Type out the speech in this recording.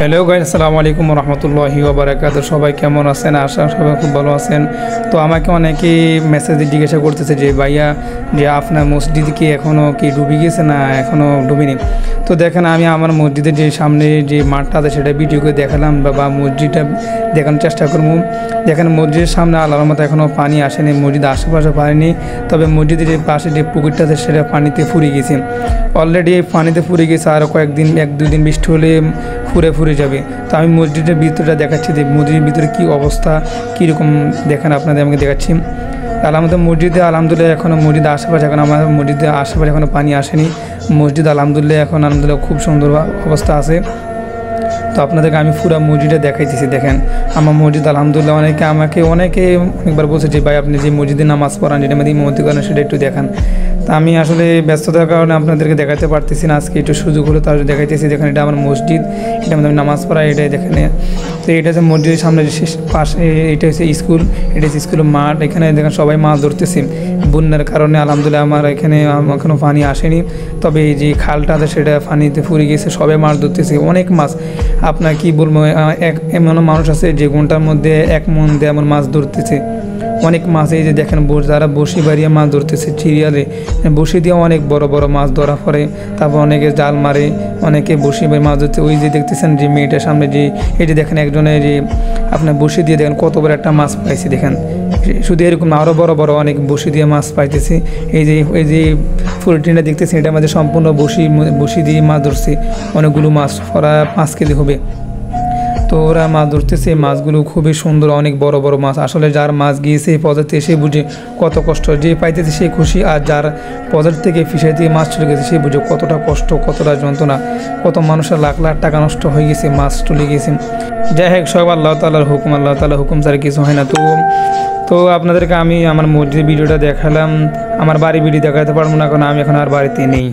Hello guys, আসসালামু আলাইকুম রহমতুল্লাহি ওয়া বারাকাতুহু। সবাই কেমন আছেন? আশা সবাই খুব ভালো আছেন। তো আমাকে অনেকেই মেসেজ জিজ্ঞাসা করতেছে যে ভাইয়া, যে আপনার মসজিদ কি এখনও কি ডুবে গেছে না এখনও ডুবিনি? তো দেখেন, আমি আমার মসজিদের যে সামনে যে মাঠটা আছে সেটা ভিডিও করে দেখালাম বা মসজিদটা দেখানোর চেষ্টা করবো। দেখেন, মসজিদের সামনে আল্লাহর মতো এখনও পানি আসেনি, মসজিদের আশেপাশে পানি নেই, তবে মসজিদের যে পাশে যে পুকুরটা আছে সেটা পানিতে ফুরে গেছে। অলরেডি পানিতে ফুরে গেছে, আর কয়েকদিন 1-2 দিন বৃষ্টি হলে ফুরে যাবে। তো আমি মসজিদের ভিতরটা দেখাচ্ছি যে মসজিদের ভিতরে কী অবস্থা, কীরকম দেখেন আপনাদের আমাকে দেখাচ্ছি। আলহামদুলিল্লাহ এখনও মসজিদের আশেপাশে আমাদের মসজিদের আশেপাশে এখনও পানি আসেনি। মসজিদ আলহামদুলিল্লাহ খুব সুন্দর অবস্থা আছে। তো আপনাদেরকে আমি পুরো মসজিদটা দেখাইতেছি। দেখেন আমার মসজিদ আলহামদুলিল্লাহ। অনেকে অনেকবার বলছে যে ভাই আপনি যে মসজিদে নামাজ পড়ান, যেটা মধ্যে ইমামতি করেন, সেটা একটু দেখান। তা আমি আসলে ব্যস্ততার কারণে আপনাদেরকে দেখাতে পারতেছি না। আজকে একটু সুযোগ হলো তার দেখাইতেছি। দেখেন, এটা আমার মসজিদ, এটা মধ্যে আমি নামাজ পড়াই, এটাই দেখেন। তো এটা হচ্ছে মসজিদের সামনে পাশে, এটা হচ্ছে স্কুল, এটা হচ্ছে স্কুলের মাঠ। এখানে দেখেন সবাই মাছ ধরতেছে। বন্যার কারণে আলহামদুলিল্লাহ আমার এখানে এখনও পানি আসেনি, তবে এই যে খালটা আছে সেটা পানিতে ফুরে গেছে, সবাই মাছ ধরতেছে, অনেক মাছ। আপনার কি বলবো, এমন মানুষ আছে যে ঘন্টার মধ্যে 1 মন দিয়ে এমন মাছ ধরতেছে, অনেক মাছ। এই যে দেখেন যারা বসি বাড়িয়ে মাছ ধরতেছে চিরিয়ালে, বসি দিয়ে অনেক বড় বড় মাছ ধরা পড়ে। তারপর অনেকে জাল মারে, অনেকে বসি বাড়ি মাছ ধরতে। ওই যে দেখতেছেন যে মেয়েটার সামনে যে এই যে দেখেন একজনের যে আপনার বসি দিয়ে দেখেন কত বড় একটা মাছ পাইছে। দেখেন শুধু এরকম আরও বড় বড় অনেক বসি দিয়ে মাছ পাইতেছে। এই যে ফুলটিনটা দেখতেছেন, এটা আমাদের সম্পূর্ণ বসি দিয়ে মাছ ধরছে। অনেকগুলো মাছ, ওরা 5 কেজি হবে। তো ওরা মাছ ধরতেছে, মাছগুলো খুবই সুন্দর, অনেক বড় বড় মাছ। আসলে যার মাছ গিয়েছে এই পজাতে সে বুঝে কত কষ্ট, যে পাইতেছে সে খুশি, আর যার পজার থেকে ফিশারি থেকে মাছ চলে গেছে সে বুঝে কতটা কষ্ট, কতটা যন্ত্রণা, কত মানুষের লাখ লাখ টাকা নষ্ট হয়ে গেছে, মাছ চলে গেছে। যাই হোক, সব আল্লাহ তাআলার হুকুম, আল্লাহ তাআলার হুকুম ছাড়া কিছু হয় না। তো আপনাদেরকে আমি আমার মসজিদের ভিডিওটা দেখালাম। আমার বাড়ি ভিডিও দেখাতে পারবো না, কারণ আমি এখন আর বাড়িতে নেই।